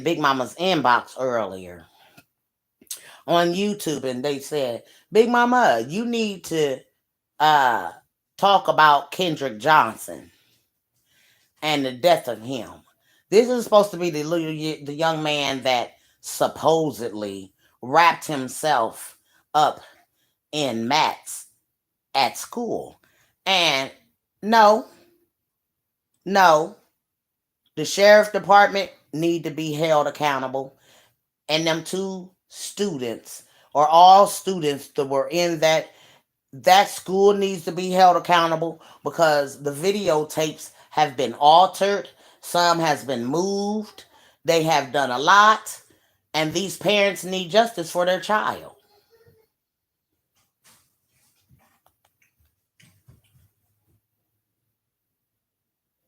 Big Mama's inbox earlier on YouTube, and they said, Big Mama, you need to uh, talk about Kendrick Johnson and the death of him. This is supposed to be the young man that supposedly wrapped himself up in mats at school. And no, no, the sheriff's department need to be held accountable, and them two students or all students that were in that school needs to be held accountable because the videotapes have been altered, some has been moved, they have done a lot, and these parents need justice for their child.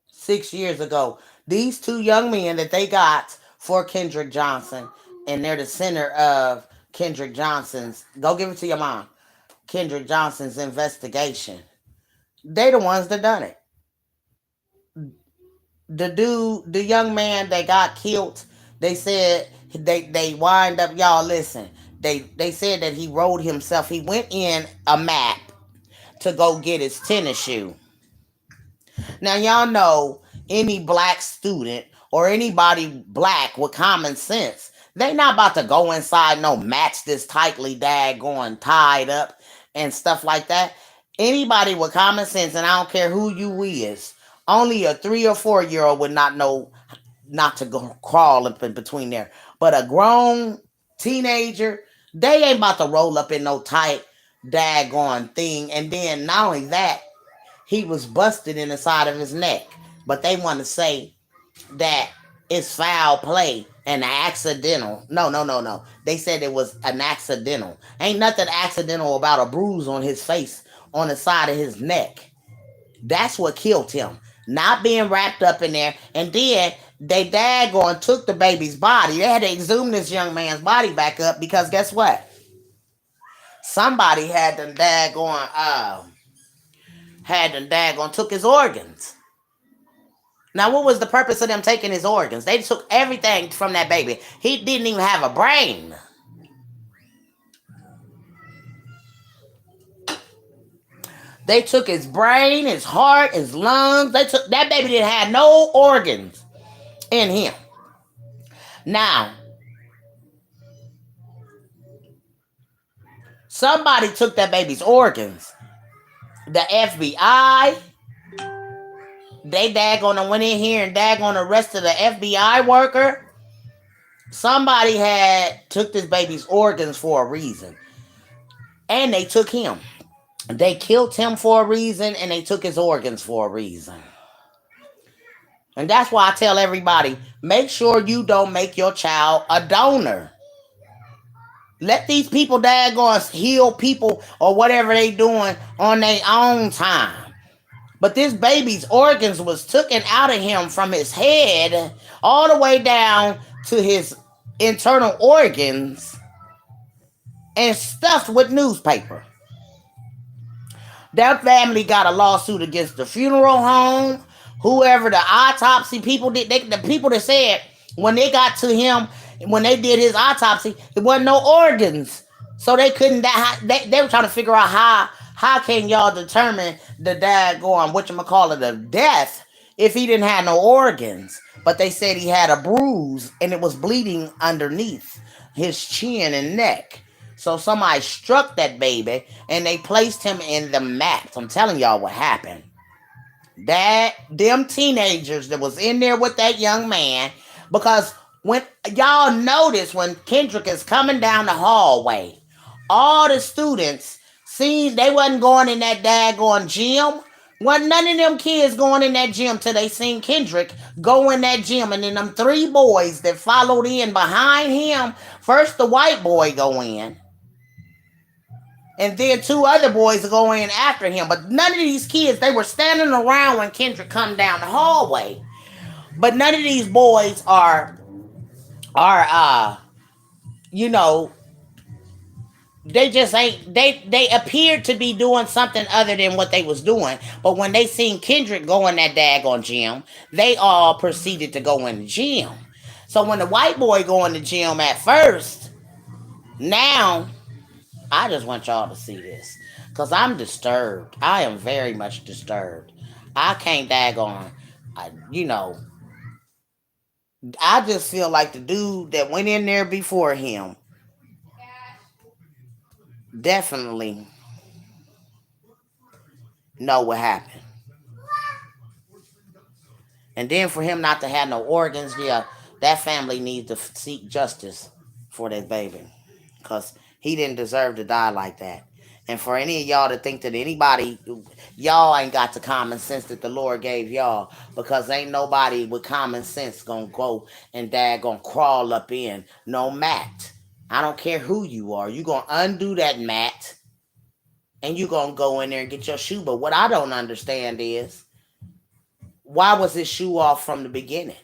6 years ago, these two young men that they got for Kendrick Johnson, and they're the center of Kendrick Johnson's, go give it to your mom, Kendrick Johnson's investigation. They the ones that done it. The young man that got killed, they said they wind up, y'all listen. They said that he rode himself. He went in a map to go get his tennis shoe. Now y'all know any black student or anybody black with common sense, they not about to go inside no match this tightly daggone tied up and stuff like that. Anybody with common sense, and I don't care who you is, only a 3 or 4 year old would not know not to go crawl up in between there. But a grown teenager, they ain't about to roll up in no tight daggone thing. And then not only that, he was busted in the side of his neck. But they want to say that it's foul play and accidental. No, no, no, no. They said it was an accidental. Ain't nothing accidental about a bruise on his face on the side of his neck. That's what killed him. Not being wrapped up in there. And then they daggone took the baby's body. They had to exhume this young man's body back up because guess what? Somebody had them daggone took his organs. Now, what was the purpose of them taking his organs? They took everything from that baby. He didn't even have a brain. They took his brain, his heart, his lungs. They took that baby didn't have no organs in him. Now, somebody took that baby's organs. The FBI, they daggone went in here and daggone arrested the FBI worker. Somebody had took this baby's organs for a reason. And they took him. They killed him for a reason and they took his organs for a reason. And that's why I tell everybody, make sure you don't make your child a donor. Let these people daggone heal people or whatever they doing on their own time. But this baby's organs was taken out of him from his head all the way down to his internal organs and stuffed with newspaper. That family got a lawsuit against the funeral home, whoever the autopsy people did. The people that said when they got to him, when they did his autopsy, it wasn't no organs, so they couldn't. They were trying to figure out how can y'all determine the daggone whatchamacallit of death if he didn't have no organs? But they said he had a bruise and it was bleeding underneath his chin and neck. So somebody struck that baby and they placed him in the mats. I'm telling y'all what happened. That them teenagers that was in there with that young man, because when y'all notice when Kendrick is coming down the hallway, all the students seen they wasn't going in that daggone gym. Wasn't none of them kids going in that gym till they seen Kendrick go in that gym. And then them three boys that followed in behind him, first the white boy go in. And then two other boys go in after him. But none of these kids, they were standing around when Kendrick come down the hallway. But none of these boys are you know, they just ain't they appeared to be doing something other than what they was doing. But when they seen Kendrick go in that daggone gym, they all proceeded to go in the gym. So when the white boy go in the gym at first, now I just want y'all to see this. Because I'm disturbed. I am very much disturbed. I can't daggone. You know, I just feel like the dude that went in there before him definitely know what happened. And then for him not to have no organs, yeah, that family needs to seek justice for that baby. Because he didn't deserve to die like that. And for any of y'all to think that anybody, y'all ain't got the common sense that the Lord gave y'all, because ain't nobody with common sense gonna go and dad gonna crawl up in no mat. I don't care who you are. You gonna undo that mat and you gonna go in there and get your shoe. But what I don't understand is, why was his shoe off from the beginning?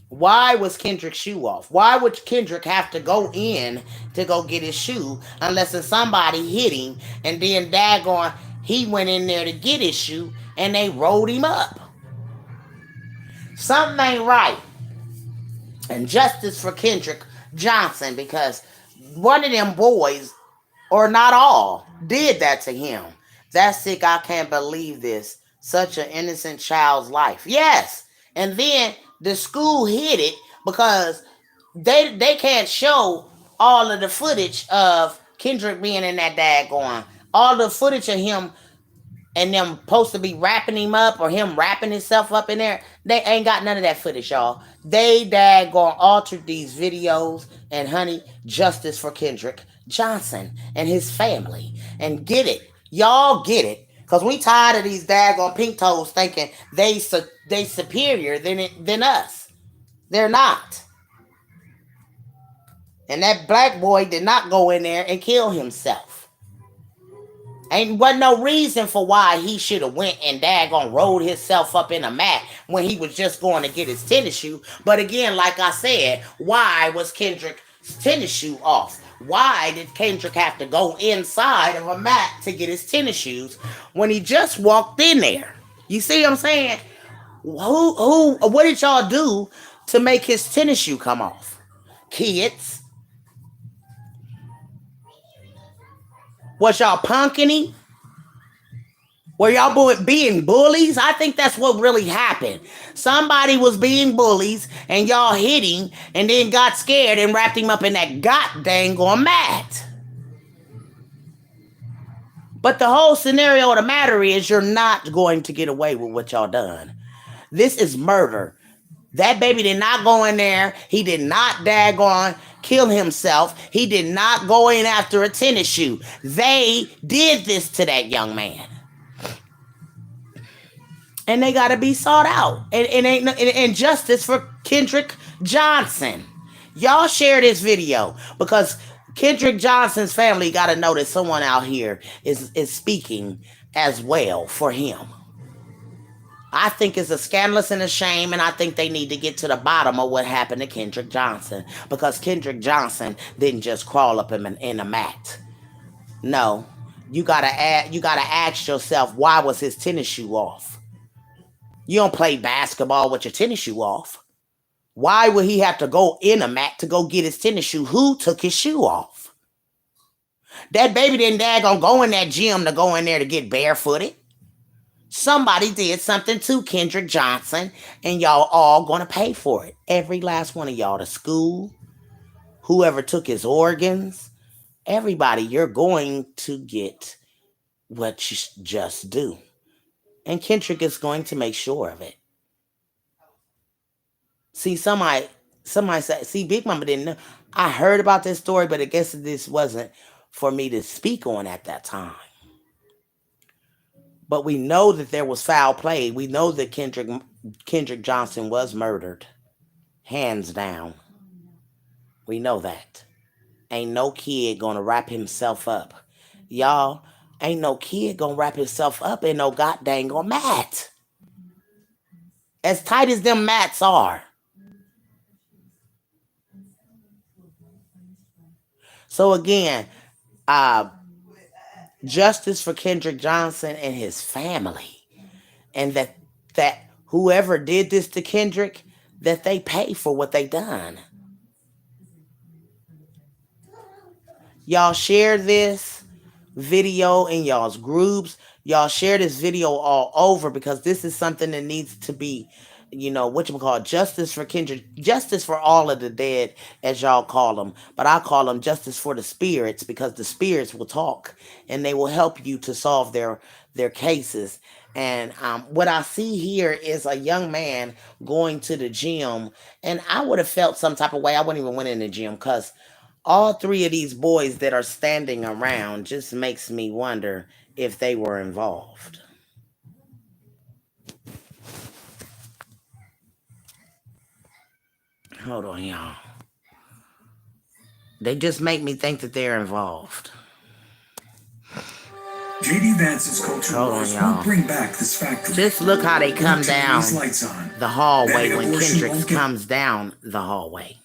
Why was Kendrick's shoe off? Why would Kendrick have to go in to go get his shoe unless it's somebody hit him and then daggone he went in there to get his shoe and they rolled him up? Something ain't right. And justice for Kendrick Johnson, because one of them boys, or not all, did that to him. That's sick. I can't believe this. Such an innocent child's life. Yes. And then the school hid it because they can't show all of the footage of Kendrick being in that daggone. All the footage of him and them supposed to be wrapping him up or him wrapping himself up in there. They ain't got none of that footage, y'all. They daggone altered these videos, and honey, justice for Kendrick Johnson and his family. And get it. Y'all get it. Cause we tired of these daggone pink toes thinking they superior than us. They're not. And that black boy did not go in there and kill himself. Ain't wasn't no reason for why he should have went and daggone rolled himself up in a mat when he was just going to get his tennis shoe. But again, like I said, why was Kendrick's tennis shoe off? Why did Kendrick have to go inside of a mat to get his tennis shoes when he just walked in there? You see what I'm saying? What did y'all do to make his tennis shoe come off? Kids, was y'all punking him? Were y'all being bullies? I think that's what really happened. Somebody was being bullies and y'all hit him and then got scared and wrapped him up in that god dang on mat. But the whole scenario of the matter is, you're not going to get away with what y'all done. This is murder. That baby did not go in there. He did not daggone kill himself. He did not go in after a tennis shoe. They did this to that young man. And they got to be sought out. And justice for Kendrick Johnson. Y'all share this video because Kendrick Johnson's family got to know that someone out here is speaking as well for him. I think it's a scandalous and a shame, and I think they need to get to the bottom of what happened to Kendrick Johnson, because Kendrick Johnson didn't just crawl up in a mat. No, you gotta ask yourself, why was his tennis shoe off? You don't play basketball with your tennis shoe off. Why would he have to go in a mat to go get his tennis shoe? Who took his shoe off? That baby didn't daggone go in that gym to go in there to get barefooted. Somebody did something to Kendrick Johnson, and y'all all gonna pay for it. Every last one of y'all. The school, whoever took his organs, everybody, you're going to get what you just do. And Kendrick is going to make sure of it. See, somebody said, see, Big Mama didn't know. I heard about this story, but I guess this wasn't for me to speak on at that time. But we know that there was foul play. We know that Kendrick Johnson was murdered. Hands down. We know that. Ain't no kid gonna wrap himself up. Y'all, ain't no kid gonna wrap himself up in no goddamn mat. As tight as them mats are. So again, justice for Kendrick Johnson and his family. And that whoever did this to Kendrick, that they pay for what they done. Y'all share this video in y'all's groups. Y'all share this video all over, because this is something that needs to be, what you call justice for Kendrick, justice for all of the dead, as y'all call them. But I call them justice for the spirits, because the spirits will talk and they will help you to solve their cases. And what I see here is a young man going to the gym, and I would have felt some type of way. I wouldn't even went in the gym, because all three of these boys that are standing around just makes me wonder if they were involved. Hold on, y'all. They just make me think that they're involved. JD Vance's culture wars won't bring back this factory. Just look how they come down the hallway when Kendrick comes down the hallway.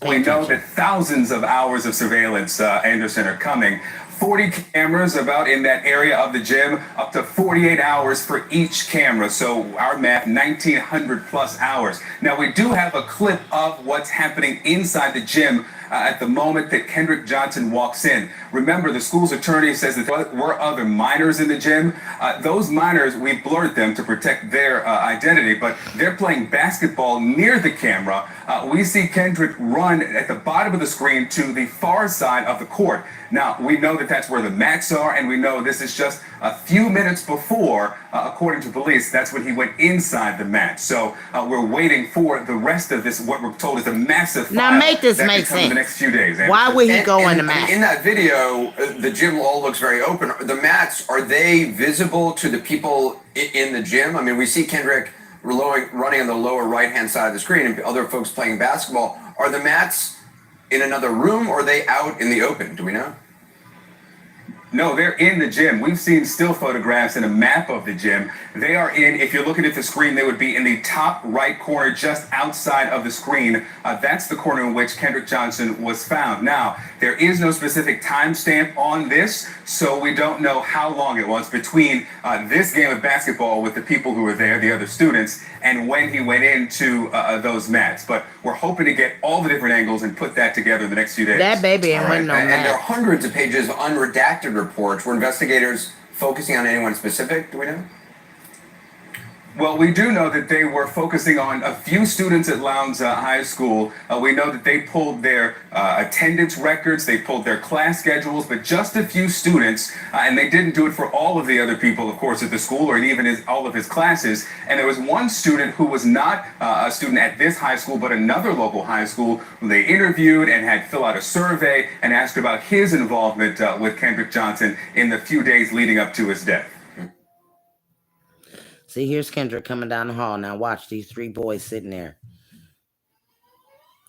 We know that thousands of hours of surveillance, Anderson, are coming. 40 cameras about in that area of the gym, up to 48 hours for each camera. So our math, 1,900 plus hours. Now, we do have a clip of what's happening inside the gym at the moment that Kendrick Johnson walks in. Remember, the school's attorney says that there were other minors in the gym. Those minors, we blurred them to protect their identity, but they're playing basketball near the camera. We see Kendrick run at the bottom of the screen to the far side of the court. Now, we know that that's where the mats are, and we know this is just a few minutes before, according to police, that's when he went inside the mat. So we're waiting for the rest of this, what we're told is a massive file. Now make this make sense. In the next few days. Why would he go in the mat? In that video, the gym all looks very open. The mats, are they visible to the people in the gym? I mean, we see Kendrick running on the lower right-hand side of the screen and other folks playing basketball. Are the mats in another room, or are they out in the open? Do we know? No, they're in the gym. We've seen still photographs and a map of the gym. They are in, if you're looking at the screen, they would be in the top right corner, just outside of the screen. That's the corner in which Kendrick Johnson was found. Now, there is no specific timestamp on this, so we don't know how long it was between this game of basketball with the people who were there, the other students, and when he went into those mats. But we're hoping to get all the different angles and put that together in the next few days. That baby ain't winning no And there are mat. hundreds of pages of unredacted reports. Were investigators focusing on anyone specific? Do we know? Well, we do know that they were focusing on a few students at Lowndes High School. We know that they pulled their attendance records, they pulled their class schedules, but just a few students, and they didn't do it for all of the other people, of course, at the school, or even all of his classes. And there was one student who was not a student at this high school, but another local high school, who they interviewed and had fill out a survey and asked about his involvement with Kendrick Johnson in the few days leading up to his death. See, here's Kendrick coming down the hall. Now watch these three boys sitting there.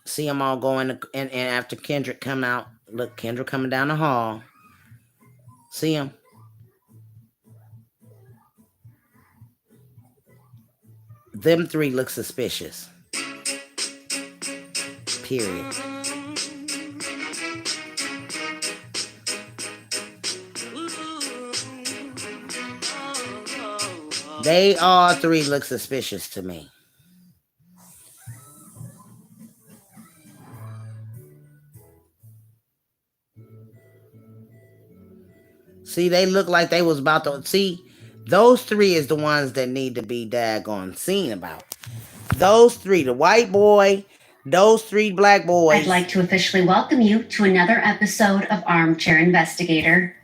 See them all going, and after Kendrick come out, look, Kendrick coming down the hall. See him? Them three look suspicious. Period. They all three look suspicious to me. See, they look like they was about to... See, those three is the ones that need to be daggone seen about. Those three, the white boy, those three black boys. I'd like to officially welcome you to another episode of Armchair Investigator.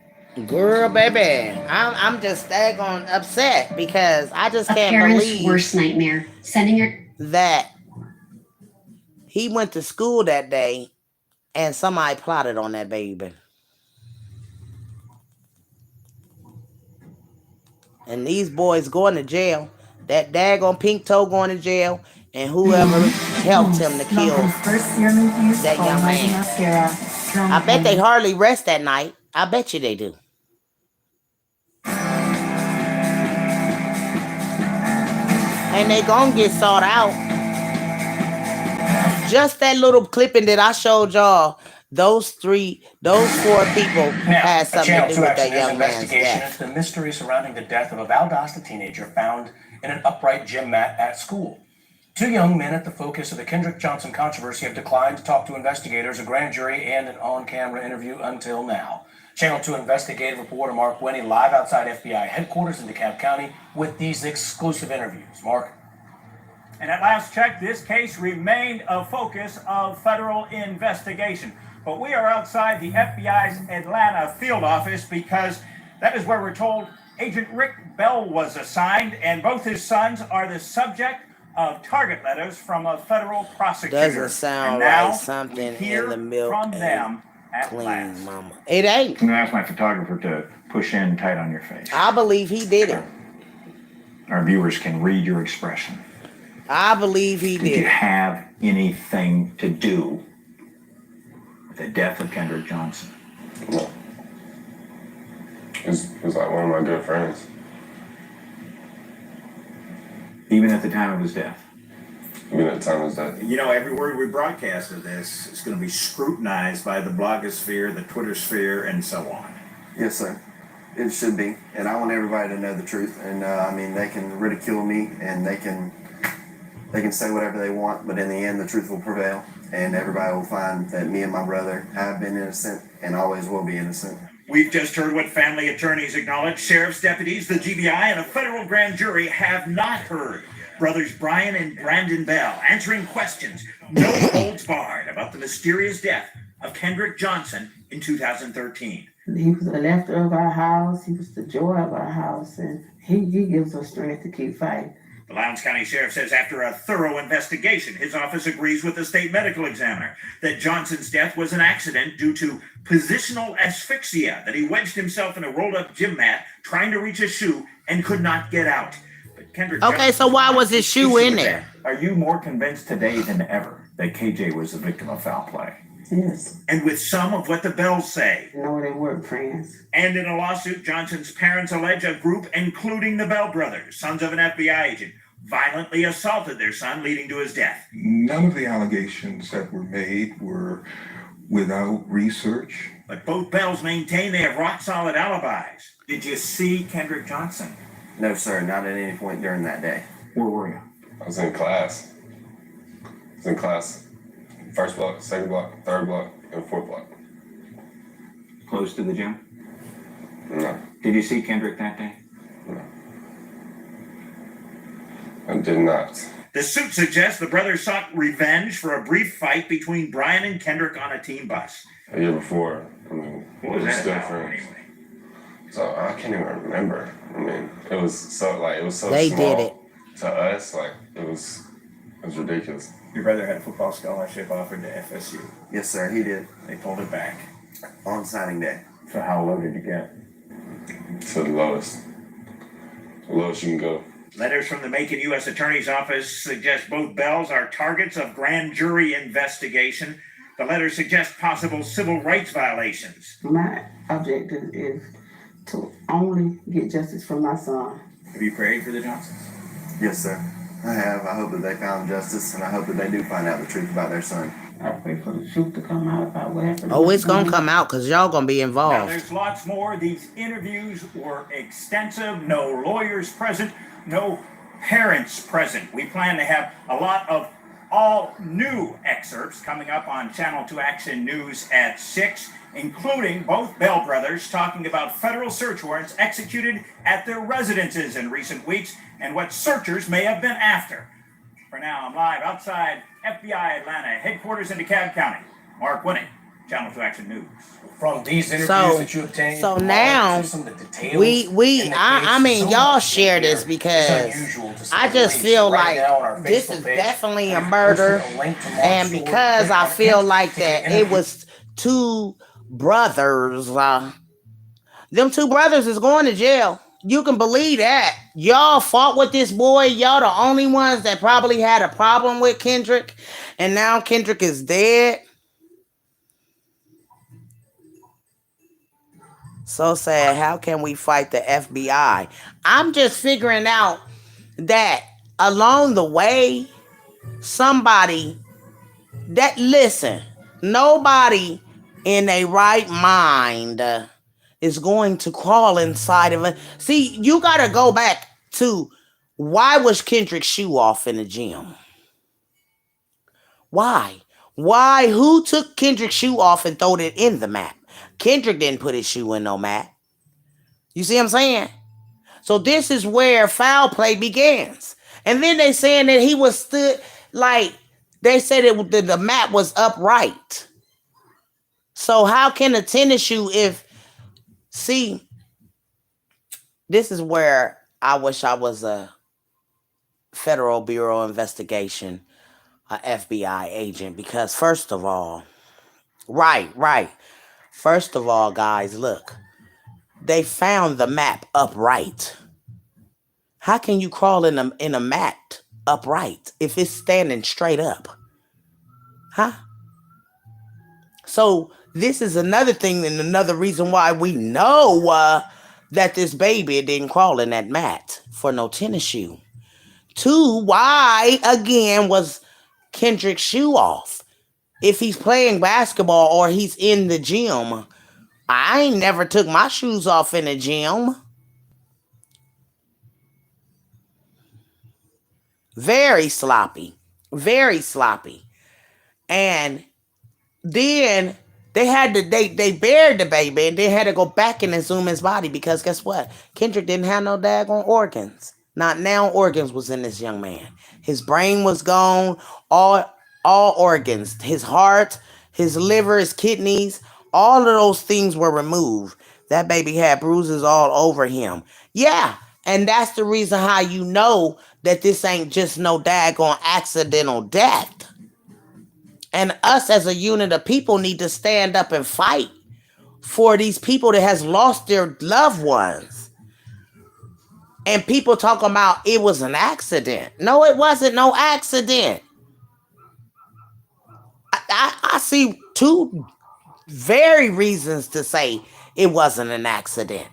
Girl, baby, I'm just daggone upset because I just can't parent's believe worst nightmare. Sending your that he went to school that day and somebody plotted on that baby. And these boys going to jail. That daggone pink toe going to jail, and whoever helped him to kill that young man. I bet they hardly rest that night. I bet you they do. And they gonna get sought out. Just that little clipping that I showed y'all, those four people had something to do with that young man's death. Into the mystery surrounding the death of a Valdosta teenager found in an upright gym mat at school. Two young men at the focus of the Kendrick Johnson controversy have declined to talk to investigators, a grand jury, and an on-camera interview until now. Channel 2 investigative reporter Mark Winnie live outside FBI headquarters in DeKalb County with these exclusive interviews. Mark? And at last check, this case remained a focus of federal investigation. But we are outside the FBI's Atlanta field office because that is where we're told Agent Rick Bell was assigned, and both his sons are the subject of target letters from a federal prosecutor. Doesn't sound like something in the milk from them at clean, last. mama. It ain't. I'm gonna ask my photographer to push in tight on your face. I believe he did it. Our viewers can read your expression. I believe he Did did you it. have anything to do with the death of Kendrick Johnson? No. He was like one of my good friends. Even at the time of his death? Even at the time of his death. You know, every word we broadcast of this is going to be scrutinized by the blogosphere, the Twitter sphere, and so on. Yes, sir. It should be. And I want everybody to know the truth. And I mean, they can ridicule me and they can say whatever they want, but in the end, the truth will prevail. And everybody will find that me and my brother have been innocent and always will be innocent. We've just heard what family attorneys acknowledge. Sheriff's deputies, the GBI, and a federal grand jury have not heard. Brothers Brian and Brandon Bell answering questions, no holds barred, about the mysterious death of Kendrick Johnson in 2013. He was the laughter of our house. He was the joy of our house. And he gives us strength to keep fighting. The Lowndes County Sheriff says after a thorough investigation, his office agrees with the state medical examiner that Johnson's death was an accident due to positional asphyxia, that he wedged himself in a rolled-up gym mat trying to reach a shoe and could not get out. But Kendrick Okay, so why was his shoe in there? Are you more convinced today than ever that KJ was the victim of foul play? Yes. And with some of what the Bells say. No, they weren't friends. And in a lawsuit, Johnson's parents allege a group, including the Bell brothers, sons of an FBI agent, violently assaulted their son, leading to his death. None of the allegations that were made were without research. But both Bells maintain they have rock-solid alibis. Did you see Kendrick Johnson? No, sir, not at any point during that day. Where were you? I was in class. First block, second block, third block, and fourth block. Close to the gym? No. Did you see Kendrick that day? No. I did not. The suit suggests the brothers sought revenge for a brief fight between Brian and Kendrick on a team bus. A year before, I mean, What was we were that still about, friends. anyway? So I can't even remember. I mean, it was so They small did it. to us. Like it was ridiculous. Your brother had a football scholarship offered to FSU. Yes, sir, he did. They pulled it back. On signing day. So how low did you get? To the lowest you can go. Letters from the Macon U.S. Attorney's Office suggest both Bells are targets of grand jury investigation. The letters suggest possible civil rights violations. My objective is to only get justice for my son. Have you prayed for the Johnsons? Yes, sir. I have. I hope that they found justice, and I hope that they do find out the truth about their son. I pray for the truth to come out about what happened. Oh, it's gonna come out because y'all gonna be Now, involved. there's lots more. These interviews were extensive. No lawyers present, no parents present. We plan to have a lot of all new excerpts coming up on Channel 2 Action News at 6, including both Bell brothers talking about federal search warrants executed at their residences in recent weeks and what searchers may have been after. For now, I'm live outside FBI Atlanta headquarters in DeKalb County. Mark Winnie, Channel 2 Action News. From these interviews that you obtained, So now some of the details I mean, y'all share this because I just feel like this is definitely a murder, and because I feel like that it was two brothers, them two brothers is going to jail. You can believe that. Y'all fought with this boy. Y'all the only ones that probably had a problem with Kendrick, and now Kendrick is dead. So sad. How can we fight the FBI? I'm just figuring out that along the way, somebody that listen, nobody in a right mind is going to crawl inside of it. See, you got to go back to why was Kendrick's shoe off in the gym? Why? Why? Who took Kendrick's shoe off and throwed it in the map? Kendrick didn't put his shoe in no map. You see what I'm saying? So this is where foul play begins. And then they saying that he was stood, like, they said the map was upright. So how can a tennis shoe see, this is where I wish I was a Federal Bureau Investigation, a FBI agent, because first of all, right. First of all, guys, look, they found the map upright. How can you crawl in a mat upright if it's standing straight up? Huh? So this is another thing and another reason why we know that this baby didn't crawl in that mat for no tennis shoe. 2, why again was Kendrick's shoe off? If he's playing basketball or he's in the gym, I ain't never took my shoes off in the gym. Very sloppy. Very sloppy. And then they buried the baby and they had to go back and exhume his body because guess what? Kendrick didn't have no daggone organs. Not now organs was in this young man. His brain was gone, all organs, his heart, his liver, his kidneys, all of those things were removed. That baby had bruises all over him. Yeah, and that's the reason how you know that this ain't just no daggone accidental death. And us as a unit of people need to stand up and fight for these people that has lost their loved ones. And people talk about it was an accident. No, it wasn't no accident. I see 2 very reasons to say it wasn't an accident.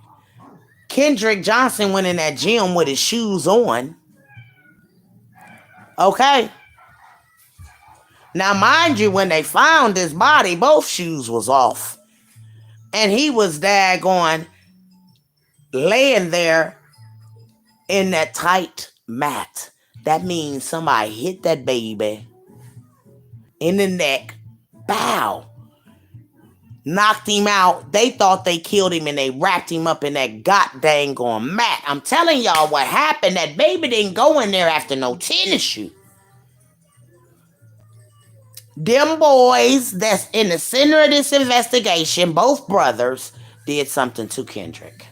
Kendrick Johnson went in that gym with his shoes on. Okay. Now, mind you, when they found his body, both shoes was off. And he was daggone laying there in that tight mat. That means somebody hit that baby in the neck, bow, knocked him out. They thought they killed him and they wrapped him up in that goddamn mat. I'm telling y'all what happened. That baby didn't go in there after no tennis shoe. Them boys that's in the center of this investigation, both brothers, did something to Kendrick.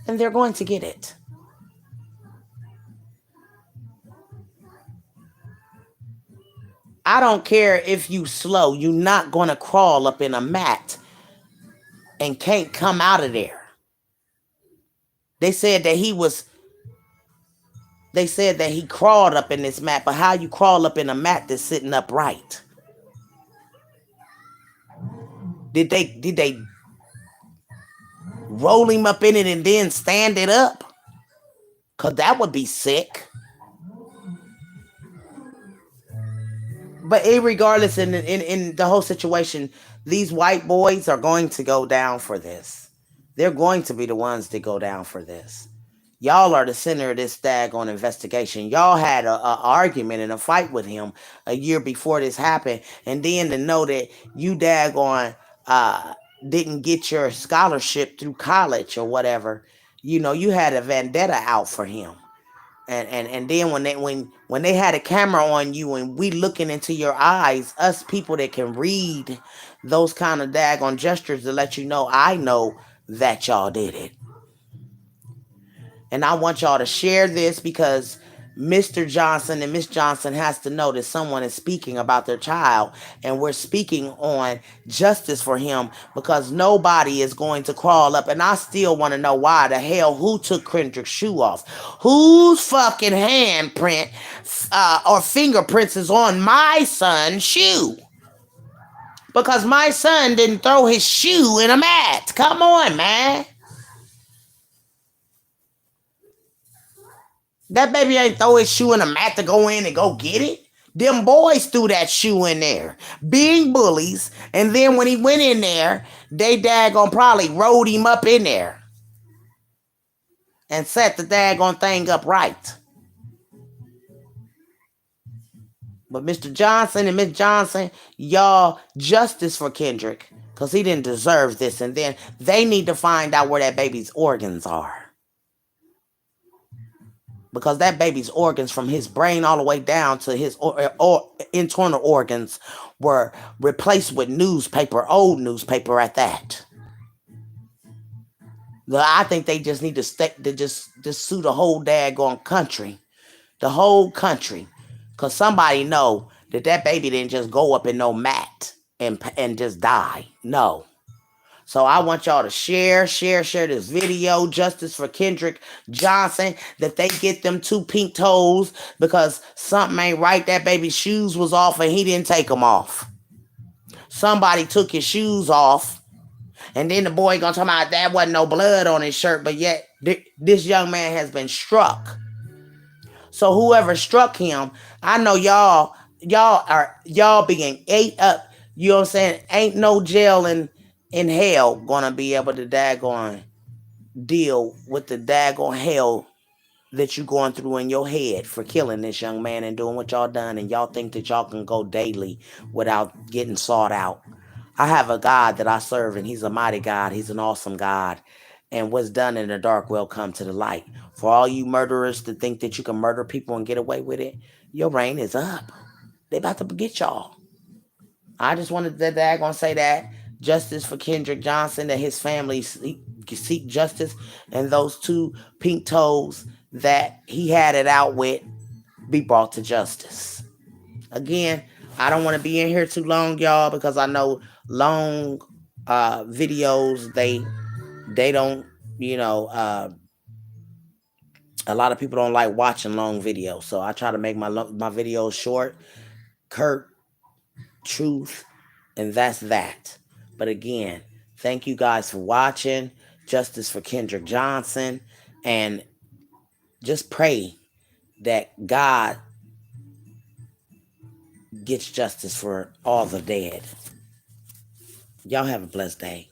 And they're going to get it. I don't care if you slow. You're not going to crawl up in a mat and can't come out of there. They said that he crawled up in this mat, but how you crawl up in a mat that's sitting upright? Did they roll him up in it and then stand it up? Because that would be sick. But regardless, in the whole situation, these white boys are going to go down for this. They're going to be the ones that go down for this. Y'all are the center of this daggone investigation. Y'all had a argument and a fight with him a year before this happened. And then to know that you daggone didn't get your scholarship through college or whatever, you had a vendetta out for him. And then when they had a camera on you and we looking into your eyes, us people that can read those kind of daggone gestures to let you know, I know that y'all did it. And I want y'all to share this because Mr. Johnson and Miss Johnson has to know that someone is speaking about their child and we're speaking on justice for him because nobody is going to crawl up. And I still want to know why the hell who took Kendrick's shoe off? Whose fucking handprint or fingerprints is on my son's shoe? Because my son didn't throw his shoe in a mat. Come on, man. That baby ain't throw his shoe in a mat to go in and go get it. Them boys threw that shoe in there, being bullies. And then when he went in there, they daggone probably rolled him up in there and set the daggone thing up right. But Mr. Johnson and Miss Johnson, y'all, justice for Kendrick, because he didn't deserve this. And then they need to find out where that baby's organs are. Because that baby's organs, from his brain all the way down to his internal organs, were replaced with newspaper, old newspaper at that. I think they just need to just sue the whole daggone country. The whole country. Because somebody know that baby didn't just go up in no mat and just die. No. So I want y'all to share this video. Justice for Kendrick Johnson. That they get them 2 pink toes, because something ain't right. That baby's shoes was off and he didn't take them off. Somebody took his shoes off. And then the boy gonna talk about that wasn't no blood on his shirt. But yet this young man has been struck. So whoever struck him, I know y'all being ate up. You know what I'm saying? Ain't no jail in hell gonna be able to daggone deal with the daggone hell that you going through in your head for killing this young man and doing what y'all done, and y'all think that y'all can go daily without getting sought out. I have a God that I serve, and he's a mighty God. He's an awesome God. And what's done in the dark will come to the light. For all you murderers to think that you can murder people and get away with it, your reign is up. They about to get y'all. I just wanted to daggone say that. Justice for Kendrick Johnson, that his family seek justice, and those 2 pink toes that he had it out with be brought to justice. Again, I don't want to be in here too long, y'all, because I know long videos, they don't, a lot of people don't like watching long videos. So I try to make my videos short, curt, truth, and that's that. But again, thank you guys for watching. Justice for Kendrick Johnson. And just pray that God gets justice for all the dead. Y'all have a blessed day.